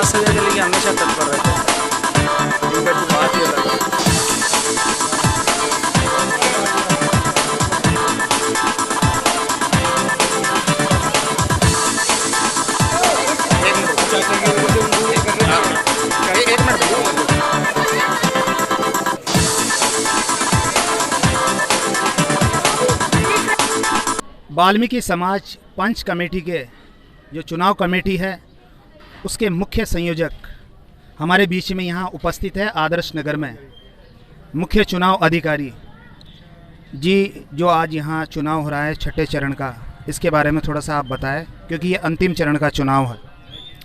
सेवा के लिए हमेशा तत्पर रहते हैं। इनका तो बात ही अलग है। वाल्मीकि समाज पंच कमेटी के जो चुनाव कमेटी है उसके मुख्य संयोजक हमारे बीच में यहाँ उपस्थित है आदर्श नगर में मुख्य चुनाव अधिकारी जी, जो आज यहाँ चुनाव हो रहा है छठे चरण का, इसके बारे में थोड़ा सा आप बताएं क्योंकि ये अंतिम चरण का चुनाव है।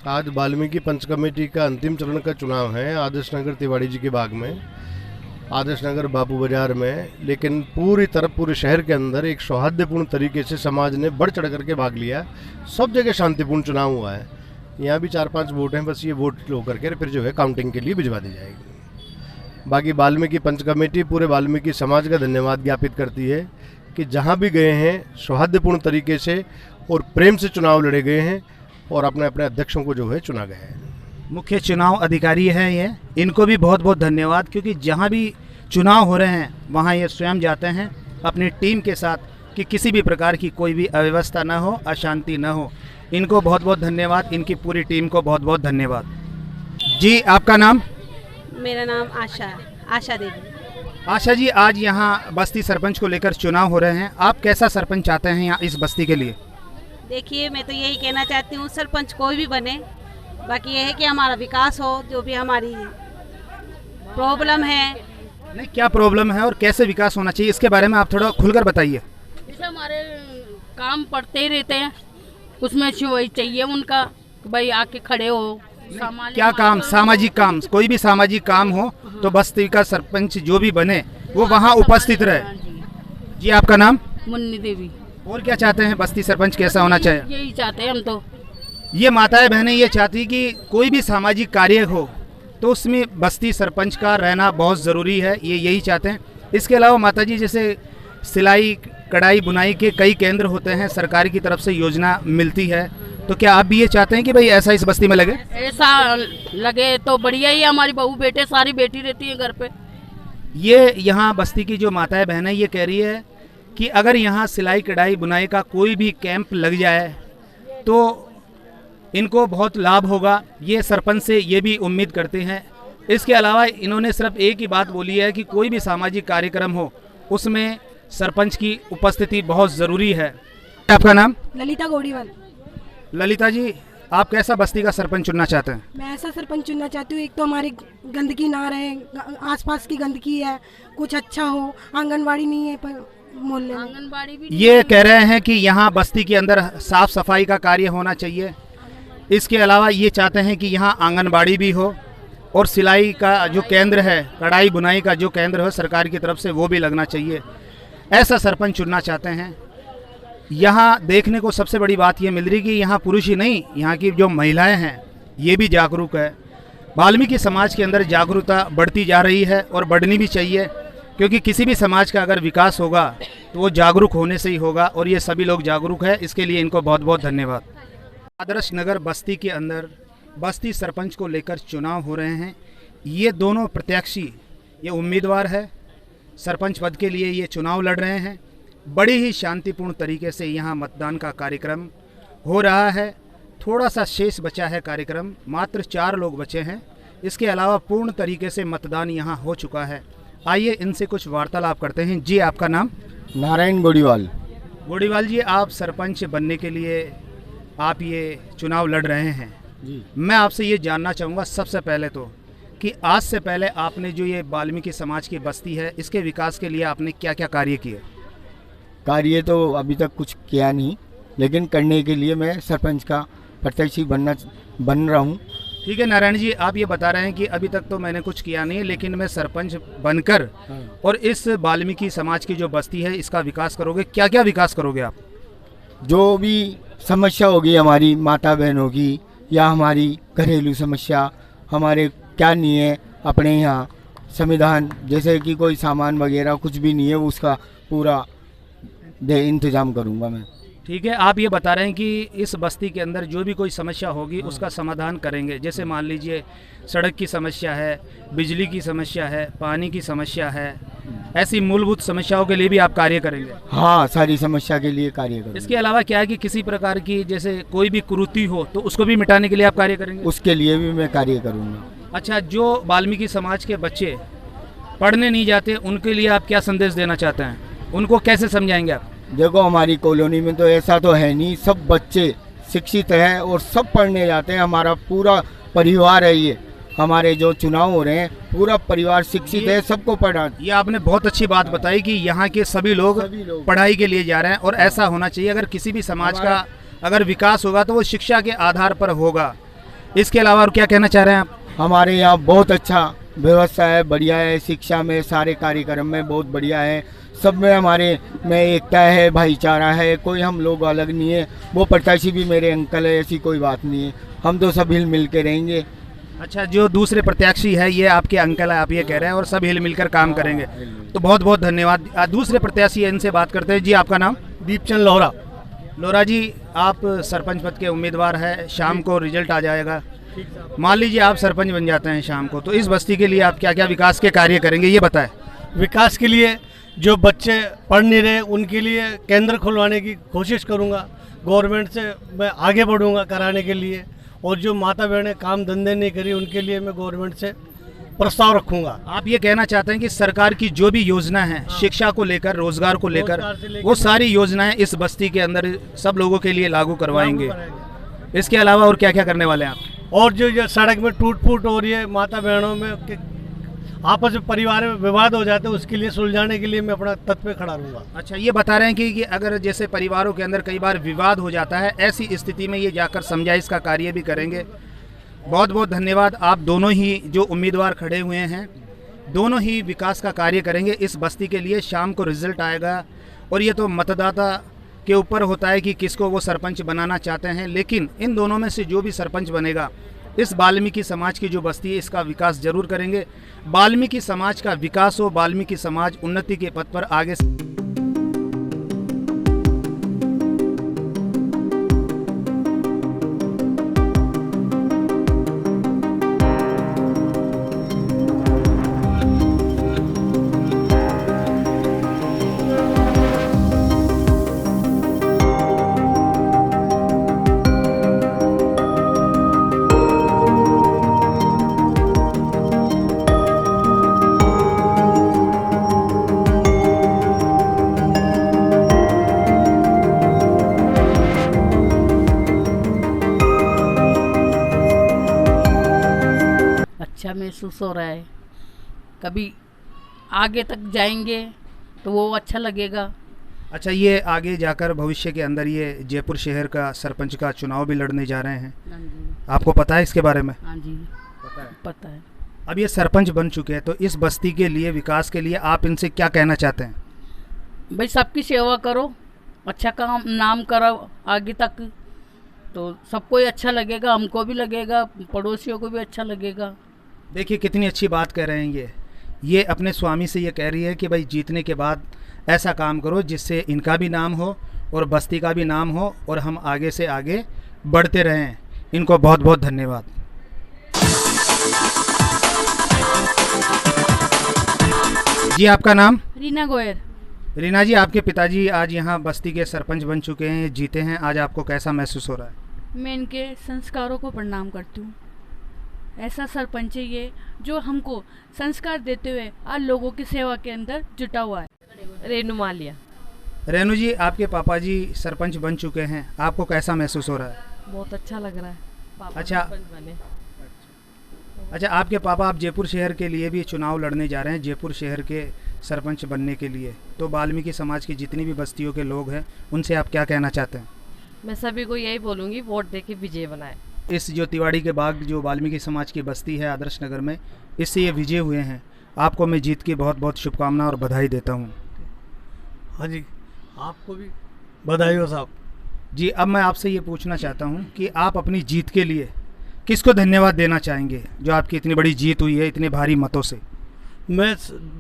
आज वाल्मीकि पंच कमेटी का अंतिम चरण का चुनाव है आदर्श नगर तिवाड़ी जी के बाग में, आदर्श नगर बापू बाजार में, लेकिन पूरे शहर के अंदर एक सौहार्दपूर्ण तरीके से समाज ने बढ़ चढ़ करके भाग लिया। सब जगह शांतिपूर्ण चुनाव हुआ है। यहाँ भी 4-5 वोट हैं, बस ये वोट लो करके फिर जो है काउंटिंग के लिए भिजवा दी जाएगी। बाकी वाल्मीकि पंच कमेटी पूरे वाल्मीकि समाज का धन्यवाद ज्ञापित करती है कि जहाँ भी गए हैं सौहार्दपूर्ण तरीके से और प्रेम से चुनाव लड़े गए हैं और अपने अपने अध्यक्षों को जो है चुना गया है। मुख्य चुनाव अधिकारी हैं ये, इनको भी बहुत बहुत धन्यवाद, क्योंकि जहाँ भी चुनाव हो रहे हैं वहाँ ये स्वयं जाते हैं अपनी टीम के साथ कि किसी भी प्रकार की कोई भी अव्यवस्था न हो, अशांति न हो। इनको बहुत बहुत धन्यवाद, इनकी पूरी टीम को बहुत बहुत धन्यवाद। जी, आपका नाम? मेरा नाम आशा देवी। आशा जी, आज यहाँ बस्ती सरपंच को लेकर चुनाव हो रहे हैं, आप कैसा सरपंच चाहते हैं यहाँ इस बस्ती के लिए? देखिए, मैं तो यही कहना चाहती हूँ सरपंच कोई भी बने, बाकी ये है कि हमारा विकास हो। जो भी हमारी प्रॉब्लम है, नहीं क्या प्रॉब्लम है और कैसे विकास होना चाहिए, इसके बारे में आप थोड़ा खुलकर बताइए। जैसे हमारे काम पड़ते ही रहते हैं, उसमें वही चाहिए उनका कि भाई आके खड़े हो। क्या काम? सामाजिक काम, कोई भी सामाजिक काम हो तो बस्ती का सरपंच जो भी बने वो वहाँ उपस्थित रहे। जी, आपका नाम? मुन्नी देवी। और क्या चाहते हैं, बस्ती सरपंच कैसा होना चाहिए? यही चाहते हैं हम तो। ये माताएं बहनें ये चाहती कि कोई भी सामाजिक कार्य हो तो उसमें बस्ती सरपंच का रहना बहुत ज़रूरी है, ये यही चाहते हैं। इसके अलावा माताजी, जैसे सिलाई कढ़ाई बुनाई के कई केंद्र होते हैं, सरकार की तरफ से योजना मिलती है, तो क्या आप भी ये चाहते हैं कि भाई ऐसा इस बस्ती में लगे? ऐसा लगे तो बढ़िया ही, हमारी बहू बेटे सारी बेटी रहती है घर पे। ये यहाँ बस्ती की जो माताएं बहनें ये कह रही है कि अगर यहाँ सिलाई कढ़ाई बुनाई का कोई भी कैंप लग जाए तो इनको बहुत लाभ होगा, ये सरपंच से ये भी उम्मीद करते हैं। इसके अलावा इन्होंने सिर्फ एक ही बात बोली है कि कोई भी सामाजिक कार्यक्रम हो उसमें सरपंच की उपस्थिति बहुत ज़रूरी है। आपका नाम? ललिता गोड़ीवाल। ललिता जी, आप कैसा बस्ती का सरपंच चुनना चाहते हैं? मैं ऐसा सरपंच चुनना चाहती हूँ, एक तो हमारी गंदगी ना रहे, आसपास की गंदगी है, कुछ अच्छा हो, आंगनवाड़ी नहीं है पर मोहल्ले में। आंगनबाड़ी भी ये कह रहे हैं कि यहाँ बस्ती के अंदर साफ सफाई का कार्य होना चाहिए। इसके अलावा ये चाहते हैं कि यहाँ आंगनबाड़ी भी हो और सिलाई का जो केंद्र है, कढ़ाई बुनाई का जो केंद्र हो सरकार की तरफ से, वो भी लगना चाहिए। ऐसा सरपंच चुनना चाहते हैं। यहाँ देखने को सबसे बड़ी बात ये मिल रही कि यहाँ पुरुष ही नहीं, यहाँ की जो महिलाएं हैं ये भी जागरूक है। वाल्मीकि समाज के अंदर जागरूकता बढ़ती जा रही है और बढ़नी भी चाहिए, क्योंकि किसी भी समाज का अगर विकास होगा तो वो जागरूक होने से ही होगा, और ये सभी लोग जागरूक है। इसके लिए इनको बहुत बहुत धन्यवाद। आदर्श नगर बस्ती के अंदर बस्ती सरपंच को लेकर चुनाव हो रहे हैं। ये दोनों प्रत्याशी, ये उम्मीदवार है, सरपंच पद के लिए ये चुनाव लड़ रहे हैं। बड़ी ही शांतिपूर्ण तरीके से यहाँ मतदान का कार्यक्रम हो रहा है। थोड़ा सा शेष बचा है कार्यक्रम, मात्र 4 लोग बचे हैं। इसके अलावा पूर्ण तरीके से मतदान यहाँ हो चुका है। आइए इनसे कुछ वार्तालाप करते हैं। जी, आपका नाम? नारायण गोड़ीवाल। गोड़ीवाल जी, आप सरपंच बनने के लिए आप ये चुनाव लड़ रहे हैं जी। मैं आपसे ये जानना चाहूँगा सबसे पहले तो कि आज से पहले आपने जो ये वाल्मीकि समाज की बस्ती है, इसके विकास के लिए आपने क्या क्या कार्य किए? कार्य तो अभी तक कुछ किया नहीं, लेकिन करने के लिए मैं सरपंच का प्रत्याशी बन रहा हूँ। ठीक है नारायण जी, आप ये बता रहे हैं कि अभी तक तो मैंने कुछ किया नहीं, लेकिन मैं सरपंच बनकर और इस वाल्मीकि समाज की जो बस्ती है इसका विकास करोगे। क्या क्या विकास करोगे आप? जो भी समस्या होगी हमारी माता बहनों की, या हमारी घरेलू समस्या, हमारे क्या नहीं है अपने यहाँ संविधान, जैसे कि कोई सामान वगैरह कुछ भी नहीं है, उसका पूरा इंतजाम करूँगा मैं। ठीक है, आप ये बता रहे हैं कि इस बस्ती के अंदर जो भी कोई समस्या होगी उसका समाधान करेंगे। जैसे मान लीजिए सड़क की समस्या है, बिजली की समस्या है, पानी की समस्या है, ऐसी मूलभूत समस्याओं के लिए भी आप कार्य करेंगे? हाँ, सारी समस्या के लिए कार्य करूँगा। इसके अलावा क्या है कि किसी प्रकार की जैसे कोई भी कुरीति हो तो उसको भी मिटाने के लिए आप कार्य करेंगे? उसके लिए भी मैं कार्य करूँगा। अच्छा, जो वाल्मीकि समाज के बच्चे पढ़ने नहीं जाते उनके लिए आप क्या संदेश देना चाहते हैं? उनको कैसे समझाएंगे आप? देखो, हमारी कॉलोनी में तो ऐसा तो है नहीं, सब बच्चे शिक्षित हैं और सब पढ़ने जाते हैं। हमारा पूरा परिवार है, ये हमारे जो चुनाव हो रहे हैं पूरा परिवार शिक्षित है, सबको पढ़ा। ये आपने बहुत अच्छी बात बताई कि यहाँ के सभी लोग पढ़ाई के लिए जा रहे हैं, और ऐसा होना चाहिए। अगर किसी भी समाज का अगर विकास होगा तो वो शिक्षा के आधार पर होगा। इसके अलावा और क्या कहना चाह रहे हैं आप? हमारे यहाँ बहुत अच्छा व्यवस्था है, बढ़िया है, शिक्षा में सारे कार्यक्रम में बहुत बढ़िया है, सब में हमारे में एकता है, भाईचारा है, कोई हम लोग अलग नहीं है। वो प्रत्याशी भी मेरे अंकल है, ऐसी कोई बात नहीं है, हम तो सब हिल मिल के रहेंगे। अच्छा, जो दूसरे प्रत्याशी है ये आपके अंकल है, आप ये कह रहे हैं, और सब हिल मिलकर काम करेंगे, तो बहुत बहुत धन्यवाद। दूसरे प्रत्याशी है, इनसे बात करते हैं। जी, आपका नाम? दीपचंद लोहरा। लोहरा जी, आप सरपंच पद के उम्मीदवार है, शाम को रिजल्ट आ जाएगा। मान लीजिए आप सरपंच बन जाते हैं शाम को, तो इस बस्ती के लिए आप क्या क्या विकास के कार्य करेंगे, ये बताएं। विकास के लिए जो बच्चे पढ़ नहीं रहे उनके लिए केंद्र खुलवाने की कोशिश करूंगा। गवर्नमेंट से मैं आगे बढ़ूंगा कराने के लिए, और जो माता बहनें काम धंधे नहीं करी उनके लिए मैं गवर्नमेंट से प्रस्ताव रखूंगा। आप ये कहना चाहते हैं कि सरकार की जो भी योजना है शिक्षा को लेकर, रोजगार को लेकर, वो सारी योजनाएं इस बस्ती के अंदर सब लोगों के लिए लागू करवाएंगे। इसके अलावा और क्या क्या करने वाले हैं आप? और जो सड़क में टूट फूट हो रही है, माता बहनों में आपस में परिवार में विवाद हो जाते हैं, उसके लिए सुलझाने के लिए मैं अपना तत्व पे खड़ा रहूँगा। अच्छा, ये बता रहे हैं कि अगर जैसे परिवारों के अंदर कई बार विवाद हो जाता है, ऐसी स्थिति में ये जाकर समझाइश का कार्य भी करेंगे। बहुत बहुत धन्यवाद। आप दोनों ही जो उम्मीदवार खड़े हुए हैं, दोनों ही विकास का कार्य करेंगे इस बस्ती के लिए। शाम को रिजल्ट आएगा, और ये तो मतदाता के ऊपर होता है कि किसको वो सरपंच बनाना चाहते हैं, लेकिन इन दोनों में से जो भी सरपंच बनेगा इस वाल्मीकि समाज की जो बस्ती है इसका विकास जरूर करेंगे। वाल्मीकि समाज का विकास हो, वाल्मीकि समाज उन्नति के पथ पर आगे महसूस हो रहा है। कभी आगे तक जाएंगे तो वो अच्छा लगेगा। अच्छा, ये आगे जाकर भविष्य के अंदर ये जयपुर शहर का सरपंच का चुनाव भी लड़ने जा रहे हैं, हाँ जी, आपको पता है इसके बारे में? हाँ जी, पता है। पता है। अब ये सरपंच बन चुके हैं, तो इस बस्ती के लिए, विकास के लिए आप इनसे क्या कहना चाहते हैं? भाई सबकी सेवा करो, अच्छा काम नाम करो आगे तक, तो सबको ही अच्छा लगेगा, हमको भी लगेगा, पड़ोसियों को भी अच्छा लगेगा। देखिए कितनी अच्छी बात कह रहे हैं ये अपने स्वामी से ये कह रही है कि भाई जीतने के बाद ऐसा काम करो जिससे इनका भी नाम हो और बस्ती का भी नाम हो और हम आगे से आगे बढ़ते रहें। इनको बहुत बहुत धन्यवाद। जी, आपका नाम? रीना गोयर। रीना जी, आपके पिताजी आज यहाँ बस्ती के सरपंच बन चुके हैं, जीते हैं, आज आपको कैसा महसूस हो रहा है? मैं इनके संस्कारों को प्रणाम करती हूँ। ऐसा सरपंच है ये जो हमको संस्कार देते हुए आज लोगों की सेवा के अंदर जुटा हुआ है। रेनू मालिया। रेनू जी, आपके पापा जी सरपंच बन चुके हैं, आपको कैसा महसूस हो रहा है? बहुत अच्छा लग रहा है। पापा अच्छा। सरपंच बने। अच्छा, आपके पापा आप जयपुर शहर के लिए भी चुनाव लड़ने जा रहे हैं, जयपुर शहर के सरपंच बनने के लिए, तो वाल्मीकि समाज की जितनी भी बस्तियों के लोग हैं उनसे आप क्या कहना चाहते हैं? मैं सभी को यही बोलूँगी, वोट दे के विजय बनाए। इस जो तिवाड़ी के बाग जो वाल्मीकि समाज की बस्ती है आदर्श नगर में, इससे ये विजय हुए हैं, आपको मैं जीत की बहुत बहुत शुभकामना और बधाई देता हूँ। हाँ जी, आपको भी बधाई हो साहब। जी, अब मैं आपसे ये पूछना चाहता हूँ कि आप अपनी जीत के लिए किसको धन्यवाद देना चाहेंगे, जो आपकी इतनी बड़ी जीत हुई है इतने भारी मतों से? मैं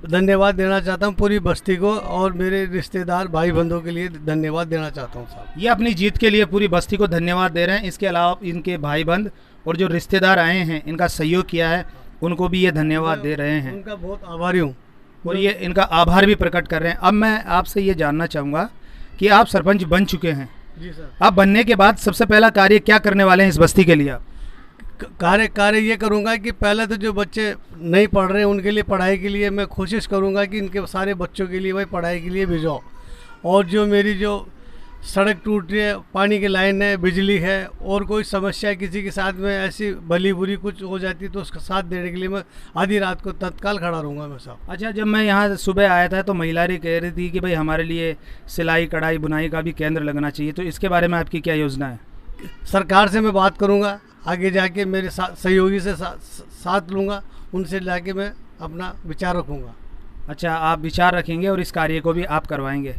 धन्यवाद देना चाहता हूँ पूरी बस्ती को और मेरे रिश्तेदार भाई बंधुओं के लिए धन्यवाद देना चाहता हूँ साहब। ये अपनी जीत के लिए पूरी बस्ती को धन्यवाद दे रहे हैं, इसके अलावा इनके भाई बंध और जो रिश्तेदार आए हैं, इनका सहयोग किया है, उनको भी ये धन्यवाद दे रहे हैं। उनका बहुत आभारी हूँ और ये इनका आभार भी प्रकट कर रहे हैं। अब मैं आपसे ये जानना चाहूँगा कि आप सरपंच बन चुके हैं, जी सर। आप बनने के बाद सबसे पहला कार्य क्या करने वाले हैं इस बस्ती के लिए? आप कार्य ये करूँगा कि पहले तो जो बच्चे नहीं पढ़ रहे हैं उनके लिए पढ़ाई के लिए मैं कोशिश करूँगा कि इनके सारे बच्चों के लिए भाई पढ़ाई के लिए भेजो, और जो मेरी जो सड़क टूट रही है, पानी की लाइन है, बिजली है, और कोई समस्या किसी के साथ में ऐसी भली बुरी कुछ हो जाती है तो उसका साथ देने के लिए मैं आधी रात को तत्काल खड़ा रहूँगा मैं साहब। अच्छा, जब मैं यहाँ सुबह आया था तो महिलाएं कह रही थी कि भाई हमारे लिए सिलाई कढ़ाई बुनाई का भी केंद्र लगना चाहिए, तो इसके बारे में आपकी क्या योजना है? सरकार से मैं बात करूँगा, आगे जाके मेरे सहयोगी से साथ लूँगा, उनसे जाके मैं अपना विचार रखूँगा। अच्छा, आप विचार रखेंगे और इस कार्य को भी आप करवाएंगे।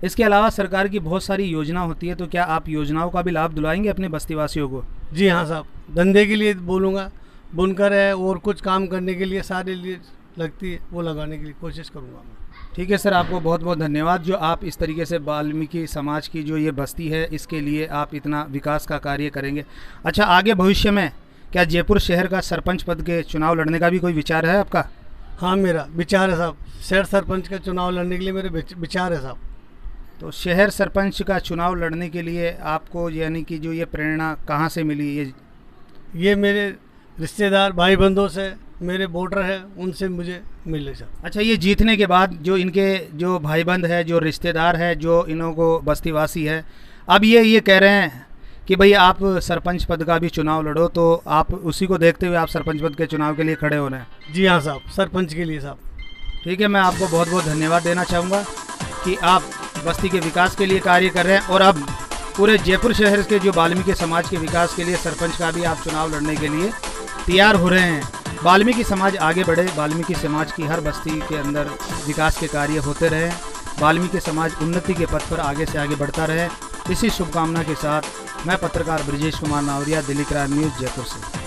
इसके अलावा सरकार की बहुत सारी योजना होती है, तो क्या आप योजनाओं का भी लाभ दिलवाएंगे अपने बस्तीवासियों को? जी हाँ साहब, धंधे के लिए बोलूँगा, बुनकर है और कुछ काम करने के लिए सारे लिए लगती है वो लगाने के लिए कोशिश करूँगा मैं। ठीक है सर, आपको बहुत बहुत धन्यवाद जो आप इस तरीके से वाल्मीकि समाज की जो ये बस्ती है इसके लिए आप इतना विकास का कार्य करेंगे। अच्छा, आगे भविष्य में क्या जयपुर शहर का सरपंच पद के चुनाव लड़ने का भी कोई विचार है आपका? हाँ, मेरा विचार है साहब, शहर सरपंच का चुनाव लड़ने के लिए मेरे विचार है साहब। तो शहर सरपंच का चुनाव लड़ने के लिए आपको यानी कि जो ये प्रेरणा कहाँ से मिली? ये मेरे रिश्तेदार भाई बंधुओं से, मेरे वोटर हैं, उनसे मुझे मिले सर। अच्छा, ये जीतने के बाद जो इनके जो भाईबंद है, जो रिश्तेदार है, जो इन्हों को बस्तीवासी है, अब ये कह रहे हैं कि भाई आप सरपंच पद का भी चुनाव लड़ो, तो आप उसी को देखते हुए आप सरपंच पद के चुनाव के लिए खड़े हो रहे हैं? जी हाँ साहब, सरपंच के लिए साहब। ठीक है, मैं आपको बहुत बहुत धन्यवाद देना चाहूँगा कि आप बस्ती के विकास के लिए कार्य कर रहे हैं और अब पूरे जयपुर शहर के जो वाल्मीकि समाज के विकास के लिए सरपंच का भी आप चुनाव लड़ने के लिए तैयार हो रहे हैं। वाल्मीकि समाज आगे बढ़े, वाल्मीकि समाज की हर बस्ती के अंदर विकास के कार्य होते रहे, वाल्मीकि समाज उन्नति के पथ पर आगे से आगे बढ़ता रहे। इसी शुभकामना के साथ मैं पत्रकार ब्रजेश कुमार नावरिया, दिल्ली क्राइम न्यूज़, जयपुर से।